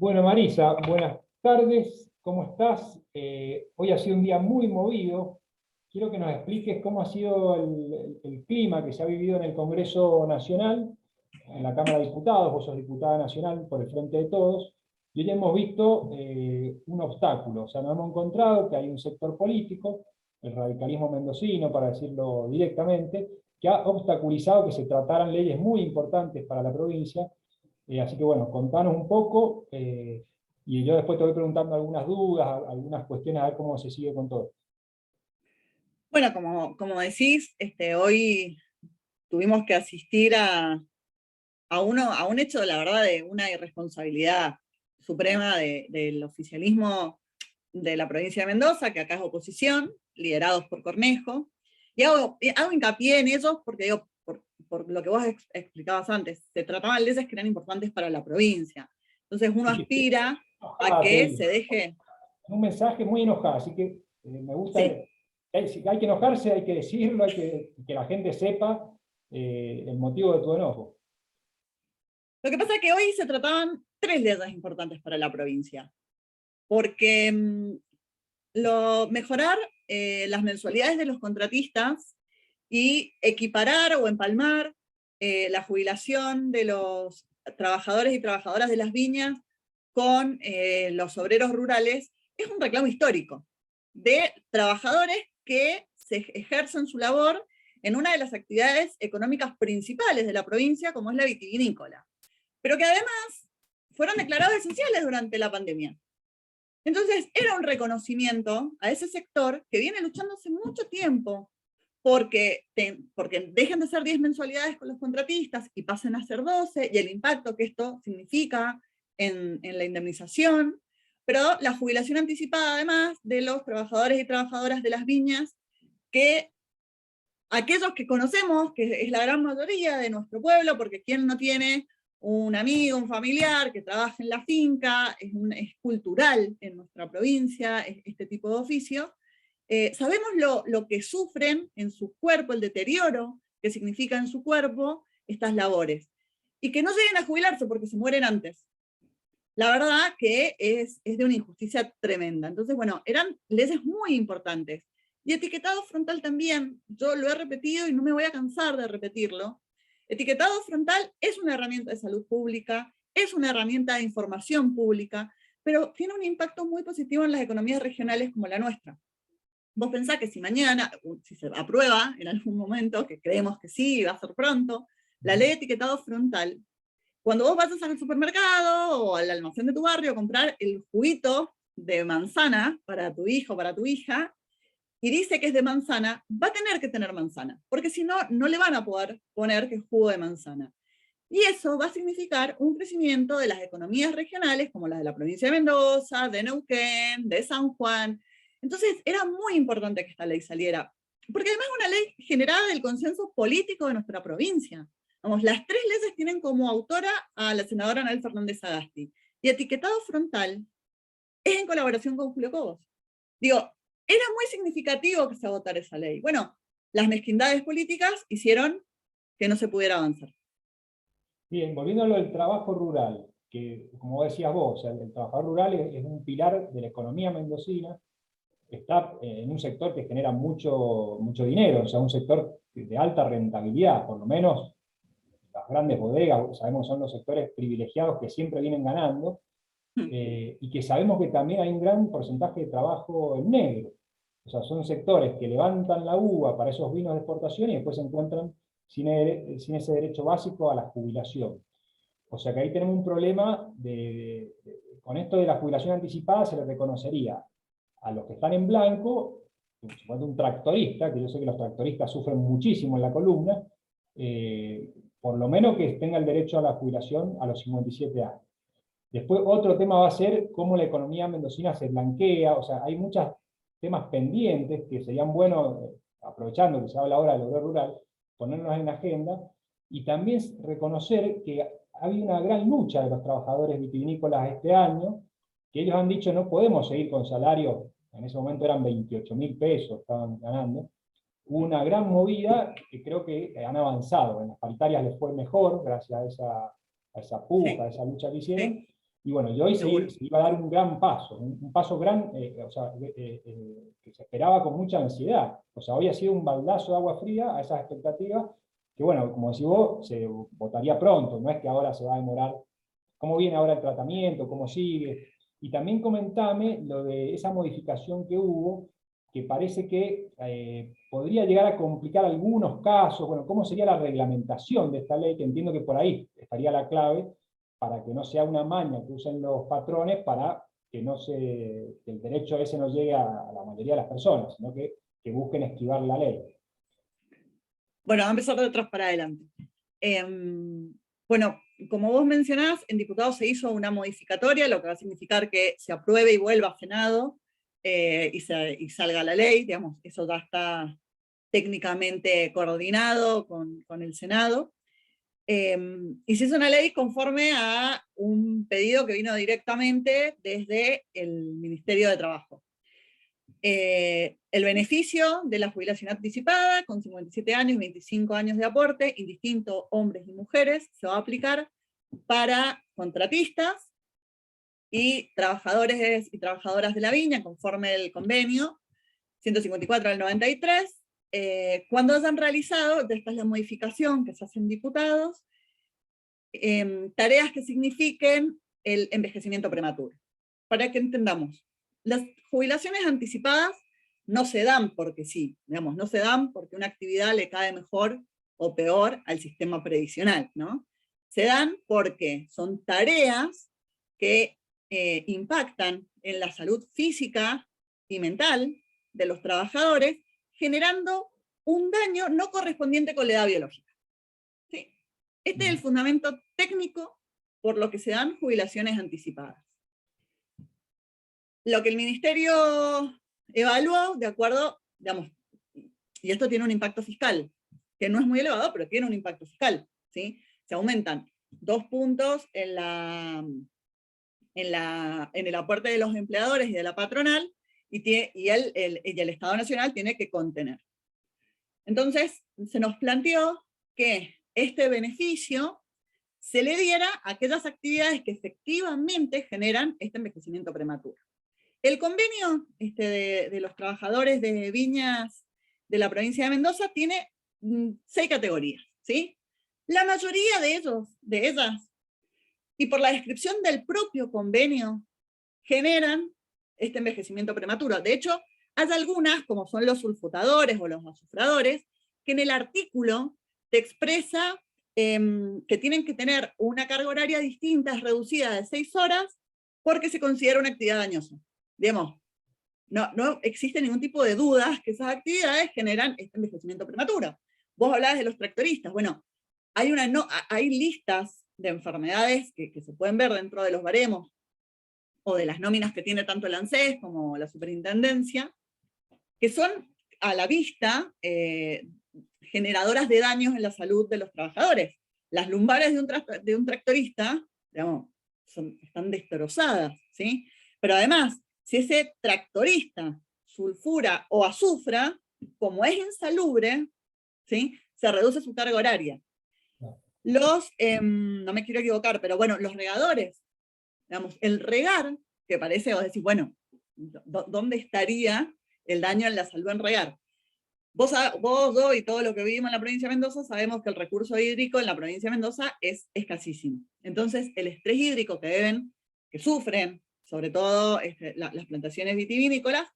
Bueno, Marisa, buenas tardes, ¿cómo estás? Hoy ha sido un día muy movido. Quiero que nos expliques cómo ha sido el clima que se ha vivido en el Congreso Nacional, en la Cámara de Diputados. Vos sos diputada nacional por el Frente de Todos, y hoy hemos visto un obstáculo. O sea, nos hemos encontrado que hay un sector político, el radicalismo mendocino, para decirlo directamente, que ha obstaculizado que se trataran leyes muy importantes para la provincia. Así que bueno, contanos un poco, y yo después te voy preguntando algunas dudas, algunas cuestiones, a ver cómo se sigue con todo. Bueno, como decís, hoy tuvimos que asistir a un hecho, la verdad, de una irresponsabilidad suprema del oficialismo de la provincia de Mendoza, que acá es oposición, liderados por Cornejo. Y hago hincapié en ellos porque digo, por lo que vos explicabas antes, se trataban leyes que eran importantes para la provincia. Entonces uno Sí, sí, aspira a enojada, te que digo. se deje... Un mensaje muy enojado, así que me gusta, Sí. si hay que enojarse, hay que decirlo, hay que la gente sepa el motivo de tu enojo. Lo que pasa es que hoy se trataban tres leyes importantes para la provincia, porque mejorar las mensualidades de los contratistas y equiparar o empalmar la jubilación de los trabajadores y trabajadoras de las viñas con los obreros rurales es un reclamo histórico de trabajadores que se ejercen su labor en una de las actividades económicas principales de la provincia, como es la vitivinícola, pero que además fueron declarados esenciales durante la pandemia. Entonces, era un reconocimiento a ese sector que viene luchando hace mucho tiempo porque dejen de ser 10 mensualidades con los contratistas y pasen a ser 12, y el impacto que esto significa en la indemnización, pero la jubilación anticipada además de los trabajadores y trabajadoras de las viñas, que aquellos que conocemos, que es la gran mayoría de nuestro pueblo, porque quien no tiene un amigo, un familiar que trabaja en la finca, es cultural en nuestra provincia este tipo de oficio, sabemos lo que sufren en su cuerpo, el deterioro que significa en su cuerpo estas labores, y que no lleguen a jubilarse porque se mueren antes. La verdad que es de una injusticia tremenda. Entonces, bueno, eran leyes muy importantes. Y etiquetado frontal también, yo lo he repetido y no me voy a cansar de repetirlo. Etiquetado frontal es una herramienta de salud pública, es una herramienta de información pública, pero tiene un impacto muy positivo en las economías regionales como la nuestra. Vos pensás que si mañana, si se aprueba en algún momento, que creemos que sí, va a ser pronto, la ley de etiquetado frontal, cuando vos vas al supermercado o al almacén de tu barrio a comprar el juguito de manzana para tu hijo o para tu hija, y dice que es de manzana, va a tener que tener manzana, porque si no, no le van a poder poner que es jugo de manzana. Y eso va a significar un crecimiento de las economías regionales, como las de la provincia de Mendoza, de Neuquén, de San Juan. Entonces, era muy importante que esta ley saliera, porque además es una ley generada del consenso político de nuestra provincia. Vamos, las tres leyes tienen como autora a la senadora Anabel Fernández Sagasti, y etiquetado frontal es en colaboración con Julio Cobos. Digo, era muy significativo que se votara esa ley. Bueno, las mezquindades políticas hicieron que no se pudiera avanzar. Bien, volviendo a lo del trabajo rural, que como decías vos, o sea, el trabajador rural es un pilar de la economía mendocina, está en un sector que genera mucho dinero, o sea, un sector de alta rentabilidad, por lo menos las grandes bodegas, sabemos son los sectores privilegiados que siempre vienen ganando, y que sabemos que también hay un gran porcentaje de trabajo en negro. O sea, son sectores que levantan la uva para esos vinos de exportación y después se encuentran sin ese derecho básico a la jubilación. O sea que ahí tenemos un problema con esto de la jubilación anticipada se le reconocería a los que están en blanco, un tractorista, que yo sé que los tractoristas sufren muchísimo en la columna, por lo menos que tenga el derecho a la jubilación a los 57 años. Después otro tema va a ser cómo la economía mendocina se blanquea, o sea, hay muchos temas pendientes que serían buenos, aprovechando que se habla ahora del obrero rural, ponernos en la agenda, y también reconocer que ha habido una gran lucha de los trabajadores vitivinícolas este año, que ellos han dicho no podemos seguir con salarios, en ese momento eran 28.000 pesos, estaban ganando. Hubo una gran movida que creo que han avanzado, en las paritarias les fue mejor, gracias a esa puja, a Sí, esa lucha que hicieron, sí. Y bueno, y hoy Seguro. se iba a dar un gran paso, un paso gran, o sea, que se esperaba con mucha ansiedad. O sea, hoy ha sido un baldazo de agua fría a esas expectativas, que bueno, como decís vos, se votaría pronto, no es que ahora se va a demorar. ¿Cómo viene ahora el tratamiento? ¿Cómo sigue? Y también comentame lo de esa modificación que hubo, que parece que podría llegar a complicar algunos casos. Bueno, ¿cómo sería la reglamentación de esta ley? Que entiendo que por ahí estaría la clave para que no sea una maña que usen los patrones para que, que el derecho ese no llegue a la mayoría de las personas, sino que busquen esquivar la ley. Bueno, vamos a empezar de atrás para adelante. Bueno, como vos mencionás, en diputados se hizo una modificatoria, lo que va a significar que se apruebe y vuelva a Senado y salga la ley, digamos, eso ya está técnicamente coordinado con el Senado. Y se hizo una ley conforme a un pedido que vino directamente desde el Ministerio de Trabajo. El beneficio de la jubilación anticipada, con 57 años y 25 años de aporte, indistinto hombres y mujeres, se va a aplicar para contratistas y trabajadores y trabajadoras de la viña, conforme el convenio 154 del 93, cuando hayan realizado, esta es la modificación que se hace en diputados, tareas que signifiquen el envejecimiento prematuro. Para que entendamos, las jubilaciones anticipadas no se dan porque sí, digamos, no se dan porque una actividad le cae mejor o peor al sistema previsional, ¿no? Se dan porque son tareas que impactan en la salud física y mental de los trabajadores, generando un daño no correspondiente con la edad biológica. ¿Sí? Este es el fundamento técnico por lo que se dan jubilaciones anticipadas. Lo que el ministerio evaluó, de acuerdo, digamos, y esto tiene un impacto fiscal, que no es muy elevado, pero tiene un impacto fiscal, ¿sí? Se aumentan 2 puntos en el aporte de los empleadores y de la patronal, y el Estado Nacional tiene que contener. Entonces, se nos planteó que este beneficio se le diera a aquellas actividades que efectivamente generan este envejecimiento prematuro. El convenio de los trabajadores de viñas de la provincia de Mendoza tiene 6 categorías, ¿sí? La mayoría de ellas, y por la descripción del propio convenio, generan este envejecimiento prematuro. De hecho, hay algunas, como son los sulfutadores o los azufradores, que en el artículo te expresa que tienen que tener una carga horaria distinta, reducida de 6 horas, porque se considera una actividad dañosa. Digamos, no existe ningún tipo de dudas que esas actividades generan este envejecimiento prematuro. Vos hablabas de los tractoristas. Bueno, hay listas de enfermedades que se pueden ver dentro de los baremos o de las nóminas que tiene tanto el ANSES como la superintendencia, que son a la vista generadoras de daños en la salud de los trabajadores. Las lumbares de un tractorista, digamos, están destrozadas, ¿sí? Pero además, si ese tractorista sulfura o azufra, como es insalubre, ¿sí? Se reduce su carga horaria. No me quiero equivocar, pero bueno, los regadores, digamos, el regar, que parece, vos decís, bueno, ¿dónde estaría el daño en la salud en regar? Vos, yo y todo lo que vivimos en la provincia de Mendoza sabemos que el recurso hídrico en la provincia de Mendoza es escasísimo. Entonces, el estrés hídrico que sufren, sobre todo las plantaciones vitivinícolas,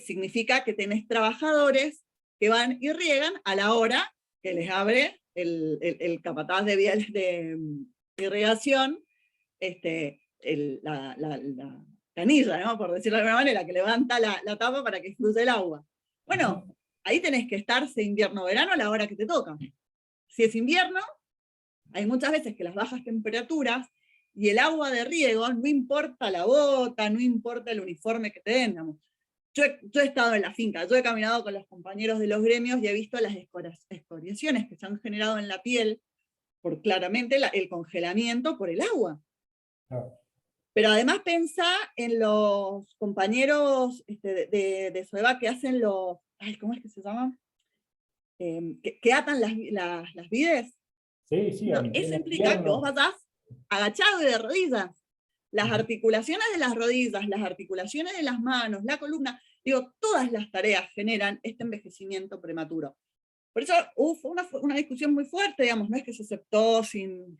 significa que tenés trabajadores que van y riegan a la hora que les abre el capataz de viales de irrigación, la canilla, ¿no? Por decirlo de alguna manera, que levanta la tapa para que cruce el agua. Bueno, ahí tenés que estar, sea invierno o verano, a la hora que te toca. Si es invierno, hay muchas veces que las bajas temperaturas y el agua de riego, no importa la bota, no importa el uniforme que te den, digamos. Yo he estado en la finca, yo he caminado con los compañeros de los gremios y he visto las escoriaciones que se han generado en la piel por claramente el congelamiento por el agua. Claro. Pero además pensá en los compañeros de SOEVA que hacen los, ¿cómo es que se llaman? Que atan las vides. Sí, sí, No, eso implica que vos vayas agachado y de rodillas. las articulaciones de las rodillas, las articulaciones de las manos, la columna, digo, todas las tareas generan este envejecimiento prematuro. Por eso fue una discusión muy fuerte, digamos, no es que se aceptó sin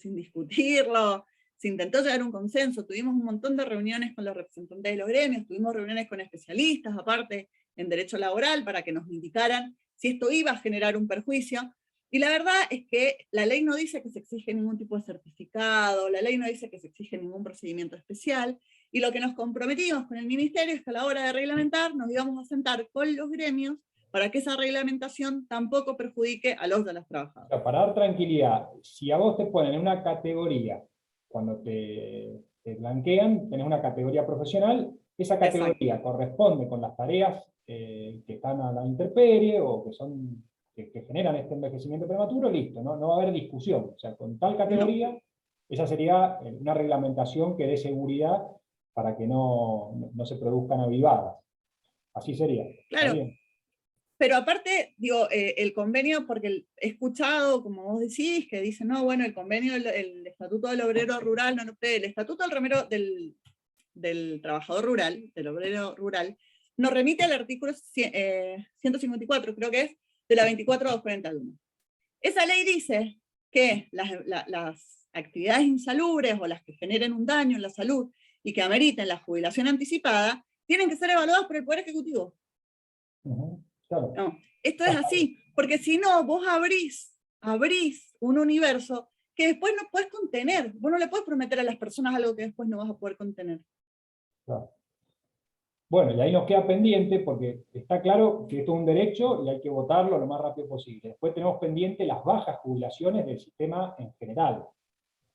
discutirlo, se intentó llegar a un consenso, tuvimos un montón de reuniones con los representantes de los gremios, tuvimos reuniones con especialistas, aparte, en derecho laboral, para que nos indicaran si esto iba a generar un perjuicio, y la verdad es que la ley no dice que se exige ningún tipo de certificado, la ley no dice que se exige ningún procedimiento especial, y lo que nos comprometimos con el ministerio es que a la hora de reglamentar nos íbamos a sentar con los gremios para que esa reglamentación tampoco perjudique a los de las trabajadoras. Pero para dar tranquilidad, si a vos te ponen en una categoría, cuando te blanquean, tenés una categoría profesional, esa categoría Exacto. Corresponde con las tareas que están a la intemperie o que generan este envejecimiento prematuro, listo, no va a haber discusión. O sea, con tal categoría, esa sería una reglamentación que dé seguridad para que no se produzcan avivadas. Así sería. Claro. Pero aparte, digo, el convenio, porque he escuchado, como vos decís, que dicen, no, bueno, el convenio, el Estatuto del Obrero Rural, el Estatuto del Trabajador Rural, del Obrero Rural, nos remite al artículo 154, creo que es, de la 24.241. Esa ley dice que las actividades insalubres o las que generen un daño en la salud y que ameriten la jubilación anticipada, tienen que ser evaluadas por el Poder Ejecutivo. Claro. No, esto es así, porque si no, vos abrís un universo que después no puedes contener. Vos no le puedes prometer a las personas algo que después no vas a poder contener. Claro. Bueno, y ahí nos queda pendiente, porque está claro que esto es un derecho y hay que votarlo lo más rápido posible. Después tenemos pendiente las bajas jubilaciones del sistema en general.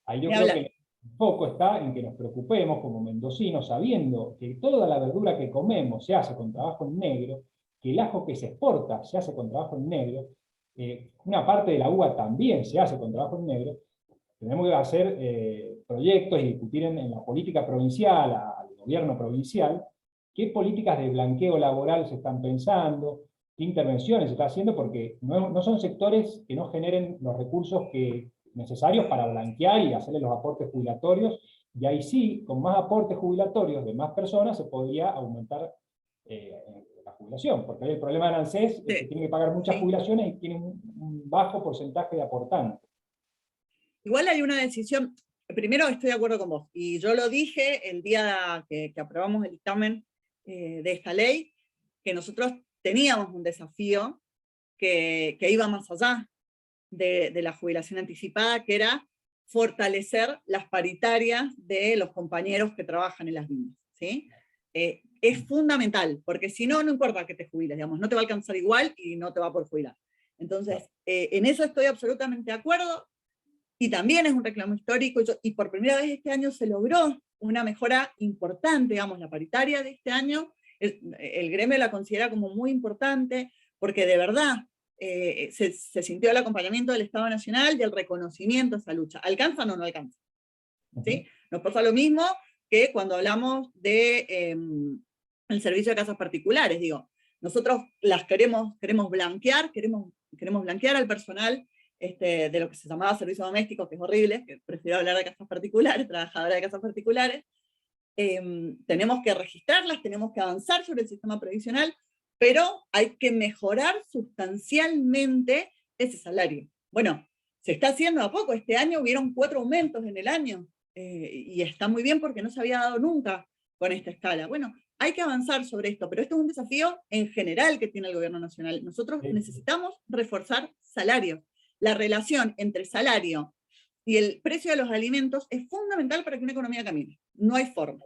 Ahí yo creo que el foco está en que nos preocupemos como mendocinos, sabiendo que toda la verdura que comemos se hace con trabajo en negro, que el ajo que se exporta se hace con trabajo en negro, una parte de la uva también se hace con trabajo en negro. Tenemos que hacer proyectos y discutir en la política provincial, al gobierno provincial, qué políticas de blanqueo laboral se están pensando, qué intervenciones se está haciendo, porque no son sectores que no generen los recursos necesarios para blanquear y hacerle los aportes jubilatorios, y ahí sí, con más aportes jubilatorios de más personas, se podría aumentar la jubilación, porque el problema de ANSES es que tiene que pagar muchas jubilaciones y tiene un bajo porcentaje de aportantes. Igual hay una decisión, primero estoy de acuerdo con vos, y yo lo dije el día que aprobamos el dictamen de esta ley, que nosotros teníamos un desafío que iba más allá de la jubilación anticipada, que era fortalecer las paritarias de los compañeros que trabajan en las viñas, ¿sí? Es fundamental, porque si no, no importa que te jubiles, digamos, no te va a alcanzar igual y no te va a poder jubilar. Entonces, en eso estoy absolutamente de acuerdo, y también es un reclamo histórico, y por primera vez este año se logró una mejora importante, digamos, la paritaria de este año, el gremio la considera como muy importante, porque de verdad se sintió el acompañamiento del Estado Nacional y el reconocimiento a esa lucha. ¿Alcanza o no alcanza? ¿Sí? Nos pasa lo mismo que cuando hablamos de el servicio de casas particulares, digo, nosotros las queremos blanquear, queremos blanquear al personal de lo que se llamaba servicio doméstico, que es horrible, que prefiero hablar de casas particulares, trabajadoras de casas particulares. Tenemos que registrarlas, tenemos que avanzar sobre el sistema previsional, pero hay que mejorar sustancialmente ese salario. Bueno, se está haciendo a poco, este año hubieron 4 aumentos en el año, y está muy bien porque no se había dado nunca con esta escala. Bueno, hay que avanzar sobre esto, pero esto es un desafío en general que tiene el gobierno nacional. Nosotros necesitamos reforzar salarios. La relación entre salario y el precio de los alimentos es fundamental para que una economía camine. No hay forma.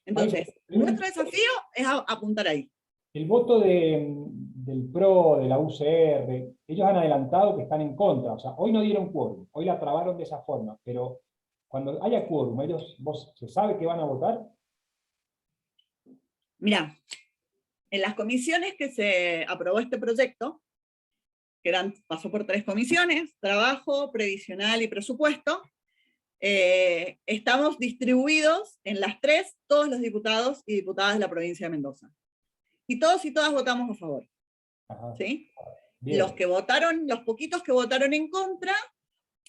Entonces, nuestro desafío es apuntar ahí. El voto del PRO, de la UCR, ellos han adelantado que están en contra. O sea, hoy no dieron quórum, hoy la trabaron de esa forma, pero cuando haya quórum, ¿se sabe que van a votar? Mirá, en las comisiones que se aprobó este proyecto, que pasó por 3 comisiones, trabajo, previsional y presupuesto, estamos distribuidos en las 3, todos los diputados y diputadas de la provincia de Mendoza. Y todos y todas votamos a favor. ¿Sí? Los poquitos que votaron en contra,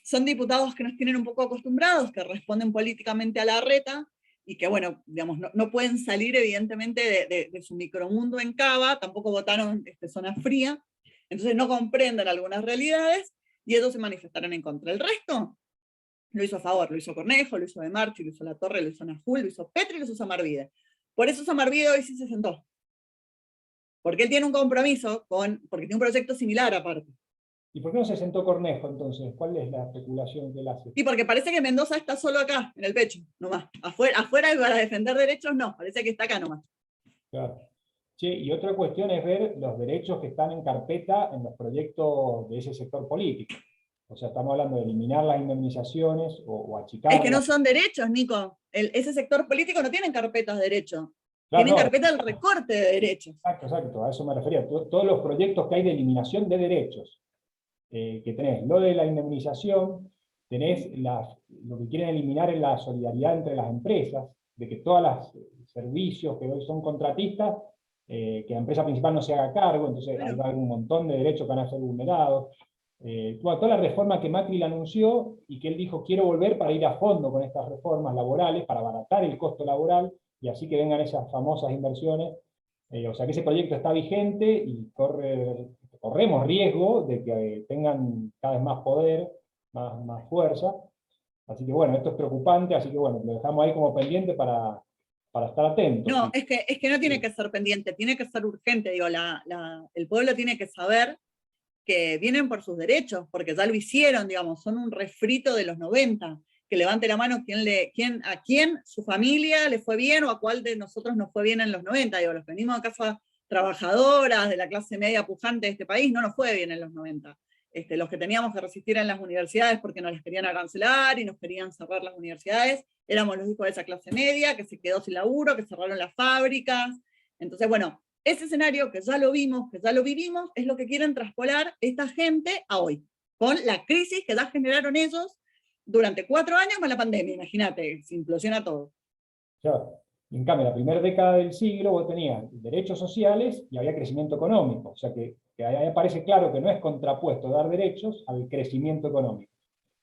son diputados que nos tienen un poco acostumbrados, que responden políticamente a la reta, y que, bueno, digamos, no pueden salir evidentemente de su micromundo en Cava, tampoco votaron zona fría, entonces no comprenden algunas realidades, y ellos se manifestaron en contra. El resto lo hizo a favor, lo hizo Cornejo, lo hizo De Marchi, lo hizo Latorre, lo hizo Najul, lo hizo Petri, lo hizo Samarvide. Por eso Samarvide hoy sí se sentó. Porque él tiene un compromiso porque tiene un proyecto similar aparte. ¿Y por qué no se sentó Cornejo entonces? ¿Cuál es la especulación que él hace? Y porque parece que Mendoza está solo acá, en el pecho, nomás. Afuera para defender derechos, no, parece que está acá nomás. Claro. Che, y otra cuestión es ver los derechos que están en carpeta en los proyectos de ese sector político. O sea, estamos hablando de eliminar las indemnizaciones o achicar. Es que no son derechos, Nico. Ese sector político no tiene carpetas de derechos. Claro, Tienen carpeta del recorte de derechos. Exacto, a eso me refería. Todos los proyectos que hay de eliminación de derechos, que tenés lo de la indemnización, tenés lo que quieren eliminar es la solidaridad entre las empresas, de que todos los servicios que hoy son contratistas, que la empresa principal no se haga cargo, entonces ahí va a haber un montón de derechos que van a ser vulnerados. Toda la reforma que Macri la anunció y que él dijo quiero volver para ir a fondo con estas reformas laborales, para abaratar el costo laboral y así que vengan esas famosas inversiones. O sea que ese proyecto está vigente y corremos riesgo de que tengan cada vez más poder, más fuerza. Así que bueno, esto es preocupante, así que bueno, lo dejamos ahí como pendiente para estar atentos. No, es que no tiene que ser pendiente, tiene que ser urgente. Digo, el pueblo tiene que saber que vienen por sus derechos, porque ya lo hicieron, digamos, son un refrito de los 90. Que levante la mano a quién su familia le fue bien o a cuál de nosotros nos fue bien en los 90. Digo, los que venimos de casas trabajadoras, de la clase media pujante de este país, no nos fue bien en los 90. Los que teníamos que resistir en las universidades porque nos las querían cancelar y nos querían cerrar las universidades, éramos los hijos de esa clase media que se quedó sin laburo, que cerraron las fábricas. Entonces, bueno, ese escenario que ya lo vimos, que ya lo vivimos, es lo que quieren traspolar esta gente a hoy, con la crisis que ya generaron ellos durante 4 años con la pandemia, imagínate, se implosiona todo. Claro. En cambio, en la primera década del siglo vos tenías derechos sociales y había crecimiento económico. O sea que ahí aparece claro que no es contrapuesto dar derechos al crecimiento económico.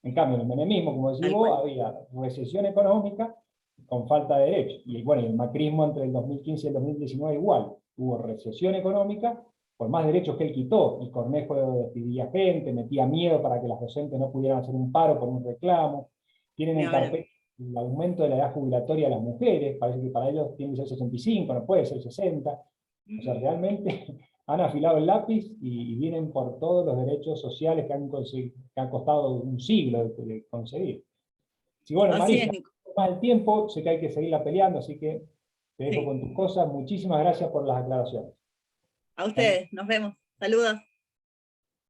En cambio, en el menemismo, como decís vos, había recesión económica con falta de derechos. Y bueno, el macrismo entre el 2015 y el 2019 igual. Hubo recesión económica por más derechos que él quitó. Y Cornejo despidía gente, metía miedo para que las docentes no pudieran hacer un paro por un reclamo. Tienen en carpeta el aumento de la edad jubilatoria de las mujeres, parece que para ellos tiene que ser 65, no puede ser 60. O sea, realmente han afilado el lápiz y vienen por todos los derechos sociales que han costado un siglo de conseguir. Sí, bueno, Marisa, más el tiempo, sé que hay que seguirla peleando, así que te dejo con tus cosas. Muchísimas gracias por las aclaraciones. A ustedes, nos vemos. Saludos.